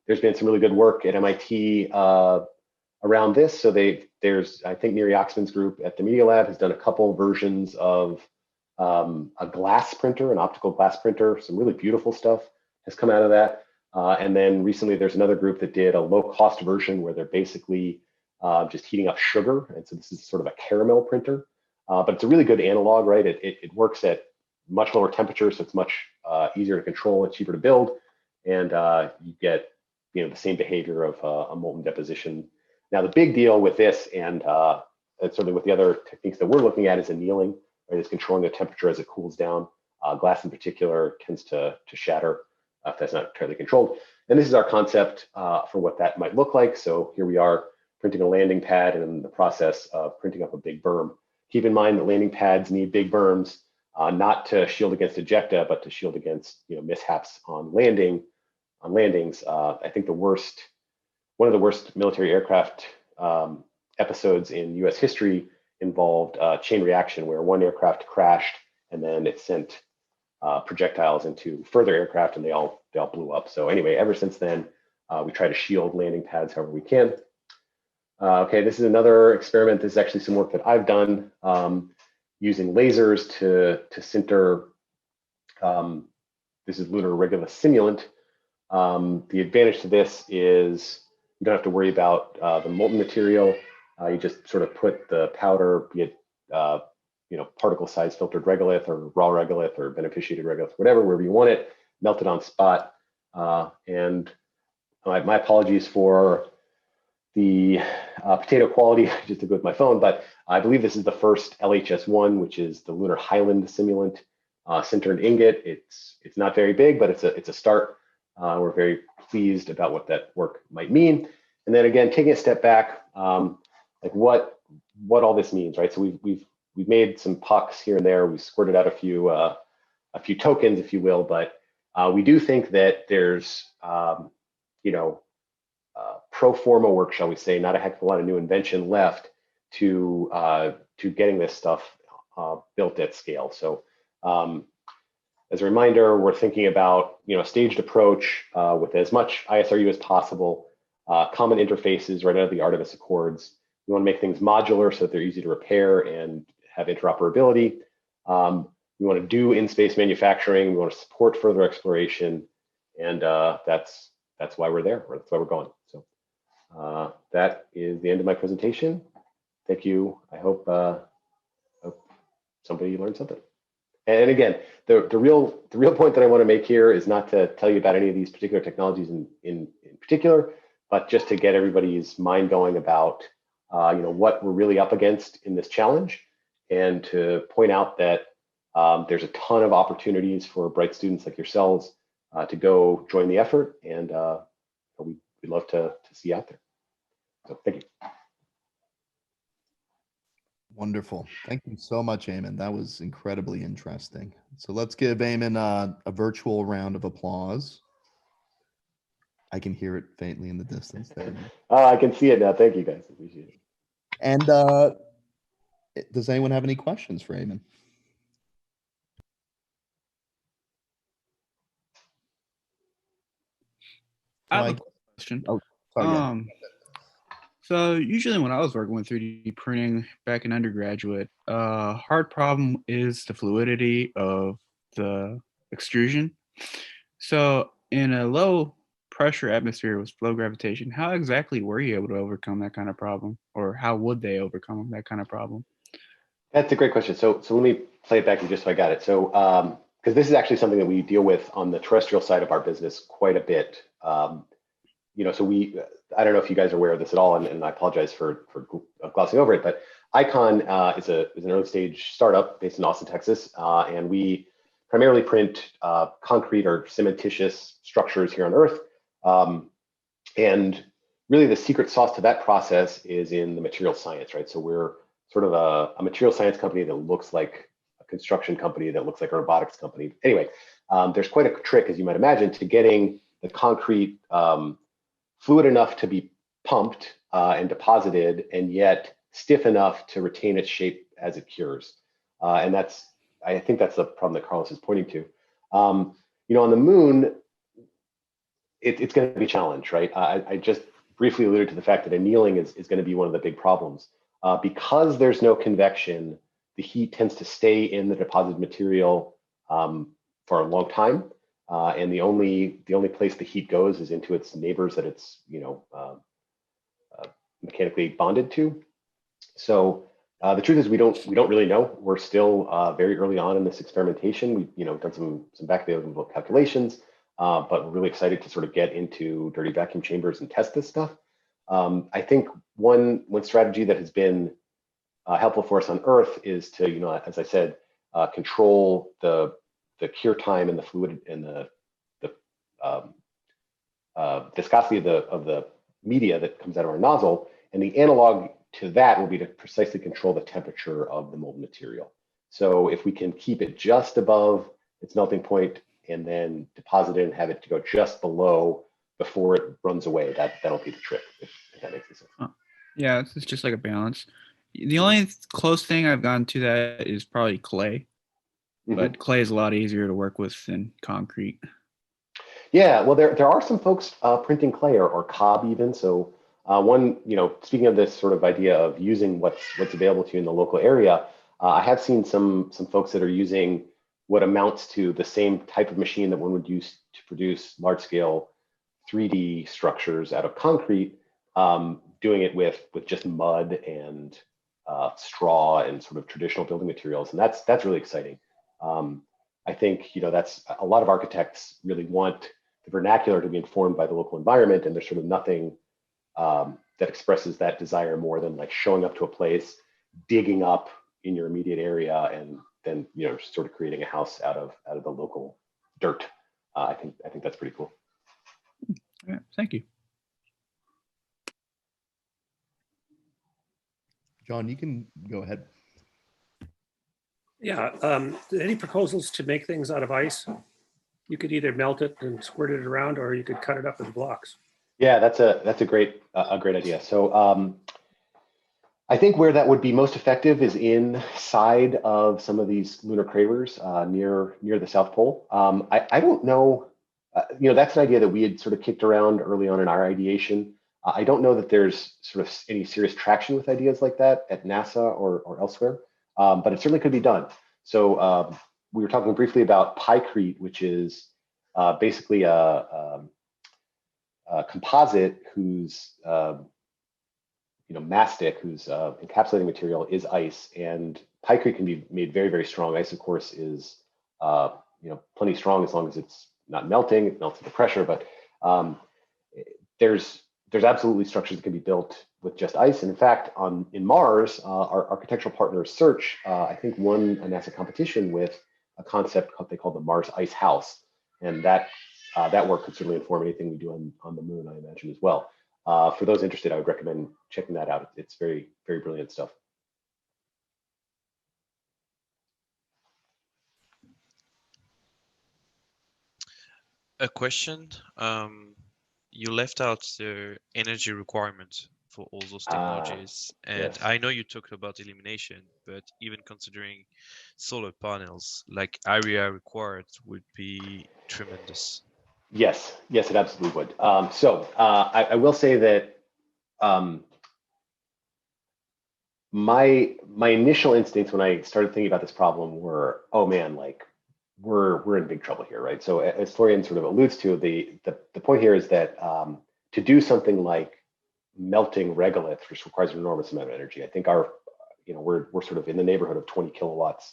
Speaker 2: There's been some really good work at MIT around this. So there's, I think, Neri Oxman's group at the Media Lab has done a couple versions of a glass printer, an optical glass printer. Some really beautiful stuff has come out of that. And then recently there's another group that did a low-cost version where they're basically just heating up sugar. And so this is sort of a caramel printer, but it's a really good analog, right? It works at much lower temperatures, so it's much easier to control and cheaper to build. And you get the same behavior of a molten deposition. Now, the big deal with this and certainly with the other techniques that we're looking at is annealing, right? Is controlling the temperature as it cools down. Glass in particular tends to shatter if that's not entirely controlled. And this is our concept for what that might look like. So here we are printing a landing pad and in the process of printing up a big berm. Keep in mind that landing pads need big berms, not to shield against ejecta, but to shield against mishaps on landings. I think one of the worst military aircraft episodes in U.S. history involved chain reaction, where one aircraft crashed and then it sent projectiles into further aircraft, and they all blew up. So anyway, ever since then, we try to shield landing pads however we can. Okay, this is another experiment. This is actually some work that I've done using lasers to sinter. This is lunar regolith simulant. The advantage to this is you don't have to worry about the molten material. You just sort of put the powder, be it particle size filtered regolith or raw regolith or beneficiated regolith, wherever you want it, melt it on spot. And my apologies for the potato quality, just to go with my phone, but I believe this is the first LHS-1, which is the Lunar Highland simulant sintered ingot. It's not very big, but it's a start. We're very pleased about what that work might mean. And then again, taking a step back, like what all this means, right? So we've made some pucks here and there. We squirted out a few tokens, if you will, but we do think that there's pro forma work, shall we say, not a heck of a lot of new invention left to getting this stuff built at scale. So as a reminder, we're thinking about a staged approach with as much ISRU as possible, common interfaces right out of the Artemis Accords. We want to make things modular so that they're easy to repair and have interoperability. We want to do in-space manufacturing. We want to support further exploration, and that's why we're there. That's why we're going. So that is the end of my presentation. Thank you. I hope somebody learned something. And again, the real point that I want to make here is not to tell you about any of these particular technologies in particular, but just to get everybody's mind going about what we're really up against in this challenge, and to point out that there's a ton of opportunities for bright students like yourselves to go join the effort, and we'd love to see you out there. So thank you.
Speaker 1: Wonderful. Thank you so much, Eamon. That was incredibly interesting. So let's give Eamon a virtual round of applause. I can hear it faintly in the distance there.
Speaker 2: I can see it now. Thank you, guys. Appreciate it.
Speaker 1: And does anyone have any questions for Eamon?
Speaker 3: I have a question.
Speaker 1: Oh, sorry.
Speaker 3: So usually when I was working with 3D printing back in undergraduate, hard problem is the fluidity of the extrusion. So in a low pressure atmosphere with low gravitation, how exactly were you able to overcome that kind of problem, or how would they overcome that kind of problem?
Speaker 2: That's a great question. So let me play it back to just so I got it. So because this is actually something that we deal with on the terrestrial side of our business quite a bit. So I don't know if you guys are aware of this at all, and I apologize for glossing over it, but Icon is an early stage startup based in Austin, Texas, and we primarily print concrete or cementitious structures here on Earth. And really the secret sauce to that process is in the material science, right? So we're sort of a material science company that looks like a construction company, that looks like a robotics company. Anyway, there's quite a trick, as you might imagine, to getting the concrete fluid enough to be pumped and deposited, and yet stiff enough to retain its shape as it cures. And I think that's the problem that Carlos is pointing to. On the moon, it's going to be a challenge, right? I just briefly alluded to the fact that annealing is going to be one of the big problems. Because there's no convection, the heat tends to stay in the deposited material for a long time. And the only place the heat goes is into its neighbors that it's mechanically bonded to. So the truth is we don't really know. We're still very early on in this experimentation. We've done some back of the envelope calculations, but we're really excited to sort of get into dirty vacuum chambers and test this stuff. I think one strategy that has been helpful for us on Earth is to, as I said, control the cure time and the fluid and the viscosity of the media that comes out of our nozzle. And the analog to that will be to precisely control the temperature of the molten material. So if we can keep it just above its melting point and then deposit it and have it to go just below before it runs away, that'll be the trick, if that makes sense.
Speaker 3: Oh, yeah, it's just like a balance. The only close thing I've gotten to that is probably clay. But clay is a lot easier to work with than concrete.
Speaker 2: Yeah, well, there are some folks printing clay or cob even. So speaking of this sort of idea of using what's available to you in the local area, I have seen some folks that are using what amounts to the same type of machine that one would use to produce large scale 3D structures out of concrete, doing it with just mud and straw and sort of traditional building materials, and that's really exciting. I think that's a lot of architects really want the vernacular to be informed by the local environment, and there's sort of nothing that expresses that desire more than like showing up to a place, digging up in your immediate area, and then sort of creating a house out of the local dirt. I think that's pretty cool.
Speaker 3: Yeah, thank you.
Speaker 1: John, you can go ahead.
Speaker 4: Yeah, any proposals to make things out of ice? You could either melt it and squirt it around, or you could cut it up in blocks.
Speaker 2: Yeah, that's a great idea. So I think where that would be most effective is inside of some of these lunar craters near the South Pole. I don't know, that's an idea that we had sort of kicked around early on in our ideation. I don't know that there's sort of any serious traction with ideas like that at NASA or elsewhere, but it certainly could be done. So we were talking briefly about pycrete, which is basically a composite whose mastic, whose encapsulating material is ice, and pycrete can be made very, very strong. Ice, of course, is plenty strong as long as it's not melting. It melts under pressure, but there's absolutely structures that can be built with just ice. And in fact, in Mars, our architectural partner Search, I think, won a NASA competition with a concept they call the Mars Ice House, and that work could certainly inform anything we do on the Moon, I imagine, as well. For those interested, I would recommend checking that out. It's very, very brilliant stuff.
Speaker 5: A question. You left out the energy requirement for all those technologies. And
Speaker 2: yes.
Speaker 5: I know you talked about illumination, but even considering solar panels, like area required would be tremendous.
Speaker 2: Yes, it absolutely would. I will say that my initial instincts when I started thinking about this problem were, oh man, like we're in big trouble here, right? So as Florian sort of alludes to, the point here is that to do something like melting regolith, which requires an enormous amount of energy, I think we're sort of in the neighborhood of 20 kilowatts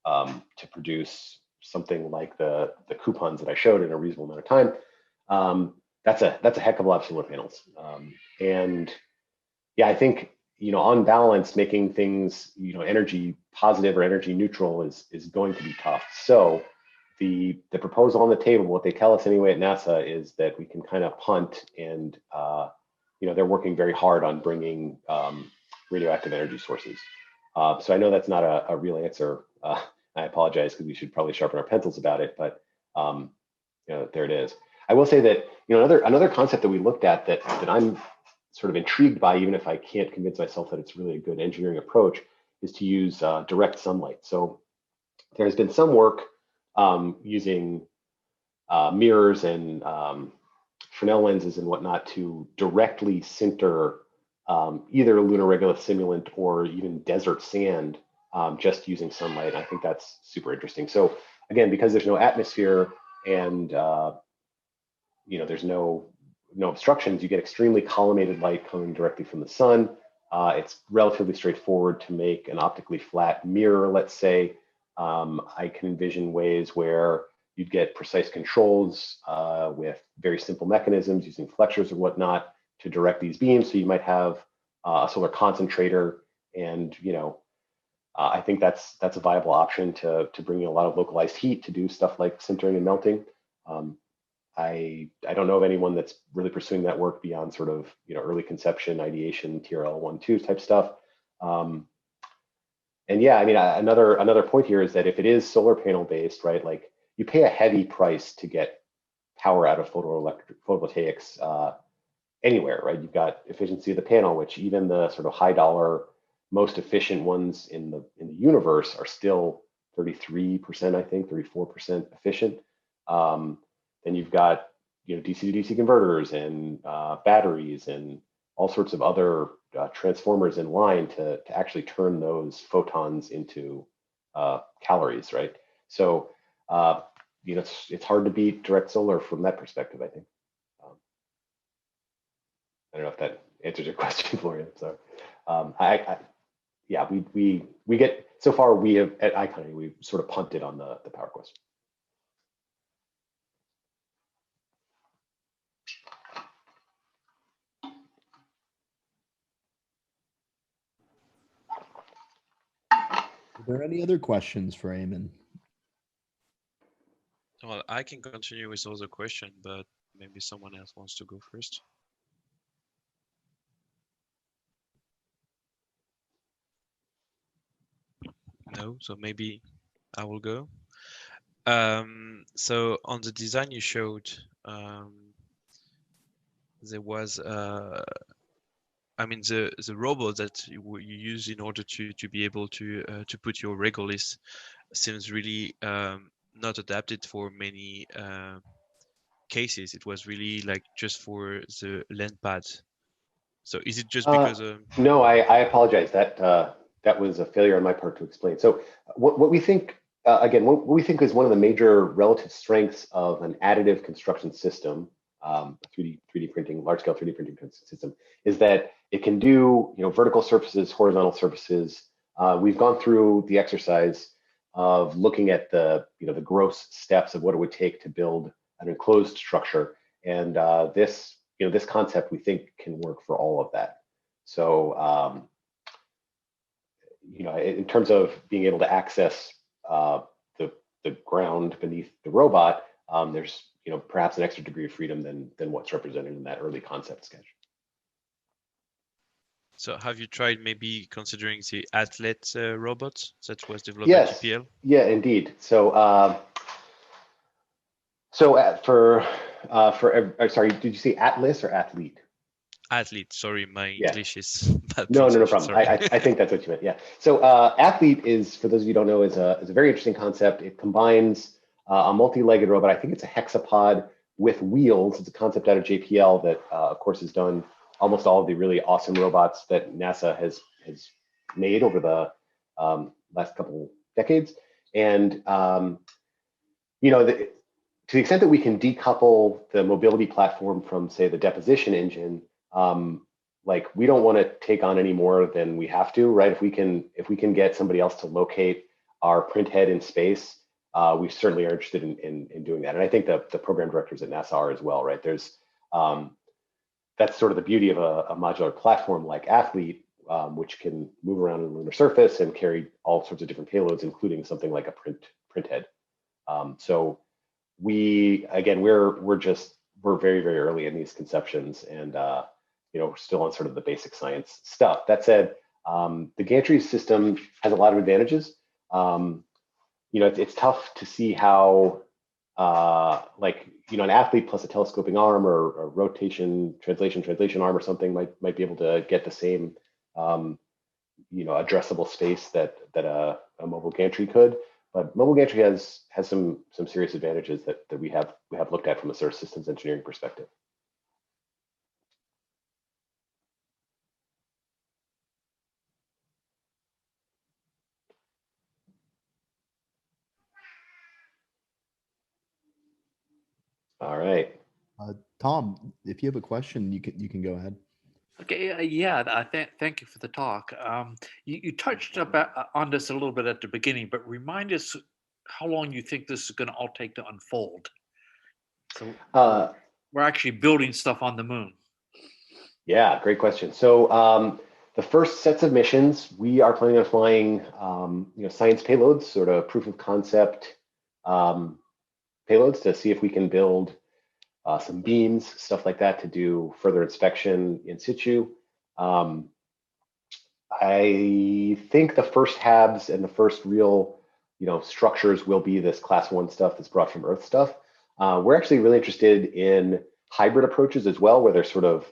Speaker 2: to produce something like the coupons that I showed in a reasonable amount of time. That's a heck of a lot of solar panels. And yeah, I think, on balance, making things, energy positive or energy neutral is going to be tough. So the proposal on the table, what they tell us anyway at NASA, is that we can kind of punt, and they're working very hard on bringing radioactive energy sources. So I know that's not a real answer. I apologize, because we should probably sharpen our pencils about it, but there it is. I will say that another concept that we looked at that I'm sort of intrigued by, even if I can't convince myself that it's really a good engineering approach, is to use direct sunlight. So there's been some work using mirrors and Fresnel lenses and whatnot to directly sinter either lunar regolith simulant or even desert sand just using sunlight. I think that's super interesting. So again, because there's no atmosphere and there's no obstructions, you get extremely collimated light coming directly from the sun. It's relatively straightforward to make an optically flat mirror, let's say. I can envision ways where you'd get precise controls with very simple mechanisms using flexures or whatnot to direct these beams. So you might have a solar concentrator, and I think that's a viable option to bring in a lot of localized heat to do stuff like sintering and melting. I don't know of anyone that's really pursuing that work beyond sort of early conception, ideation, TRL 1-2 type stuff. And yeah, I mean, another point here is that if it is solar panel based, right, like you pay a heavy price to get power out of photovoltaics anywhere, right? You've got efficiency of the panel, which even the sort of high dollar, most efficient ones in the universe are still 33%, I think, 34% efficient. Then you've got DC to DC converters and batteries and all sorts of other transformers in line to actually turn those photons into calories, right? So it's hard to beat direct solar from that perspective, I think. I don't know if that answers your question, Florian. So yeah, we get, so far we have at Icon, we've sort of punted on the power question.
Speaker 1: Are there any other questions for Eamon?
Speaker 5: Well, I can continue with other question, but maybe someone else wants to go first. No, so maybe I will go. So on the design you showed, there was I mean, the robot that you use in order to be able to put your regolith seems really not adapted for many cases. It was really like just for the land pad. So is it just because
Speaker 2: No, I apologize. That was a failure on my part to explain. So what we think, again, what we think is one of the major relative strengths of an additive construction system, 3D printing, large scale 3D printing system, is that it can do vertical surfaces, horizontal surfaces. We've gone through the exercise of looking at the the gross steps of what it would take to build an enclosed structure, and this concept we think can work for all of that. So in terms of being able to access the ground beneath the robot, there's perhaps an extra degree of freedom than what's represented in that early concept sketch.
Speaker 5: So have you tried maybe considering the Athlete robot that was developed
Speaker 2: Yes.
Speaker 5: by GPL?
Speaker 2: Yeah, indeed. So sorry, did you say Atlas or Athlete?
Speaker 5: Athlete, sorry, my
Speaker 2: Yeah.
Speaker 5: English is bad.
Speaker 2: No
Speaker 5: pronunciation,
Speaker 2: problem.
Speaker 5: sorry.
Speaker 2: I think that's what you meant. Yeah. So Athlete is, for those of you who don't know, is a very interesting concept. It combines a multi-legged robot. I think it's a hexapod with wheels. It's a concept out of JPL that, of course, has done almost all of the really awesome robots that NASA has made over the last couple decades. And to the extent that we can decouple the mobility platform from, say, the deposition engine, like we don't want to take on any more than we have to, right? If we can get somebody else to locate our print head in space, we certainly are interested in doing that. And I think the program directors at NASA are as well, right? There's that's sort of the beauty of a modular platform like Athlete, which can move around on the lunar surface and carry all sorts of different payloads, including something like a print head. So we're very, very early in these conceptions, and we're still on sort of the basic science stuff. That said, the gantry system has a lot of advantages. It's tough to see how an Athlete plus a telescoping arm or a rotation translation arm or something might be able to get the same addressable space that a mobile gantry could. But mobile gantry has some serious advantages that we have looked at from a sort of systems engineering perspective. All right.
Speaker 1: Tom, if you have a question, you can go ahead.
Speaker 6: Okay, yeah, thank you for the talk. You touched on this a little bit at the beginning, but remind us how long you think this is going to all take to unfold. So we're actually building stuff on the moon.
Speaker 2: Yeah, great question. So the first sets of missions, we are planning on flying, science payloads, sort of proof of concept payloads to see if we can build some beams, stuff like that, to do further inspection in situ. I think the first HABs and the first real, structures will be this class 1 stuff that's brought from Earth stuff. We're actually really interested in hybrid approaches as well, where there's sort of,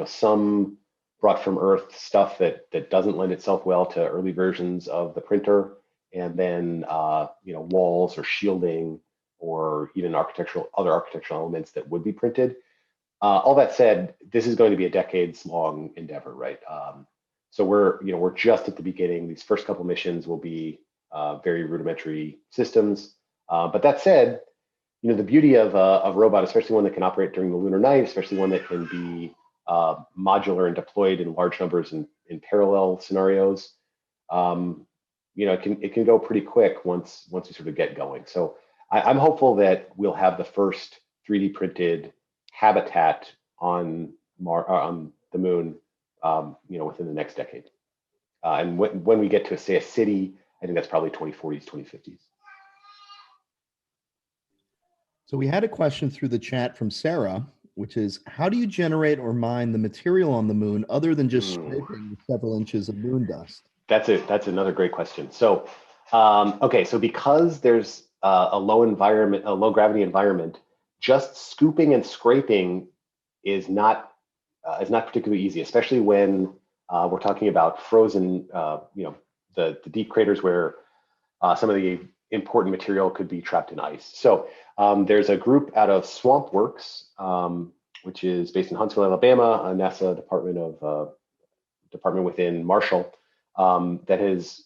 Speaker 2: some brought from Earth stuff that doesn't lend itself well to early versions of the printer, and then walls or shielding, or even other architectural elements that would be printed. All that said, this is going to be a decades-long endeavor, right? So we're just at the beginning. These first couple missions will be very rudimentary systems. But that said, the beauty of a robot, especially one that can operate during the lunar night, especially one that can be modular and deployed in large numbers in parallel scenarios, it can go pretty quick once we sort of get going. So I'm hopeful that we'll have the first 3D printed habitat on the moon, within the next decade. And when we get to, say, a city, I think that's probably 2040s, 2050s.
Speaker 1: So we had a question through the chat from Sarah, which is, how do you generate or mine the material on the moon other than just scraping several inches of moon dust?
Speaker 2: That's another great question. So, okay, so because there's a low gravity environment, just scooping and scraping is not is not particularly easy, especially when we're talking about frozen, the deep craters where some of the important material could be trapped in ice. So there's a group out of Swamp Works, which is based in Huntsville, Alabama, a NASA department within Marshall, that has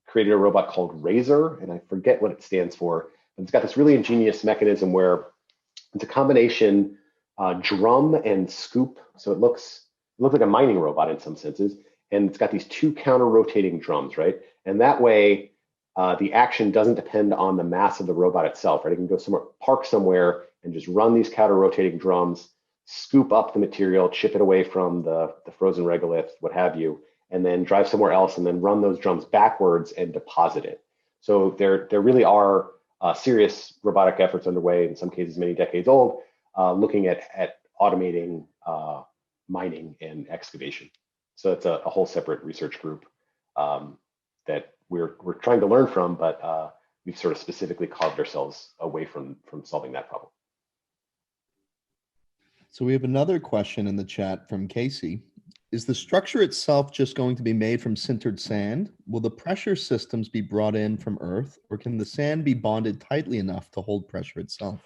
Speaker 2: created a robot called Razor, and I forget what it stands for, but it's got this really ingenious mechanism where it's a combination drum and scoop. So it looks like a mining robot in some senses, and it's got these two counter-rotating drums, right? And that way, the action doesn't depend on the mass of the robot itself, right? It can go somewhere, park somewhere, and just run these counter-rotating drums, scoop up the material, chip it away from the frozen regolith, what have you, and then drive somewhere else, and then run those drums backwards and deposit it. So there really are serious robotic efforts underway, in some cases many decades old, looking at automating mining and excavation. So it's a whole separate research group that we're trying to learn from, but we've sort of specifically carved ourselves away from solving that problem.
Speaker 1: So we have another question in the chat from Casey. Is the structure itself just going to be made from sintered sand? Will the pressure systems be brought in from Earth, or can the sand be bonded tightly enough to hold pressure itself?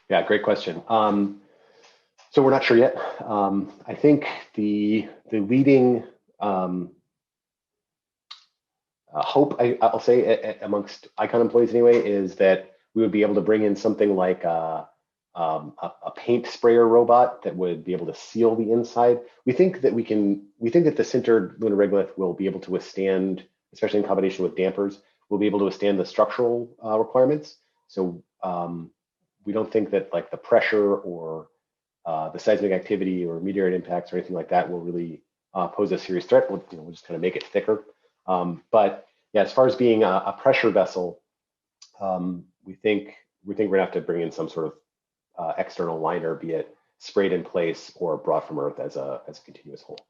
Speaker 2: Yeah, great question. So we're not sure yet. I think the leading hope, I'll say, amongst ICON employees anyway, is that we would be able to bring in something like a paint sprayer robot that would be able to seal the inside. We think that the sintered lunar regolith will be able to withstand, especially in combination with dampers, will be able to withstand the structural requirements. So we don't think that like the pressure or the seismic activity or meteorite impacts or anything like that will really pose a serious threat. We'll just kind of make it thicker. But yeah, as far as being a pressure vessel, we think we're gonna have to bring in some sort of external liner, be it sprayed in place or brought from Earth as a continuous whole.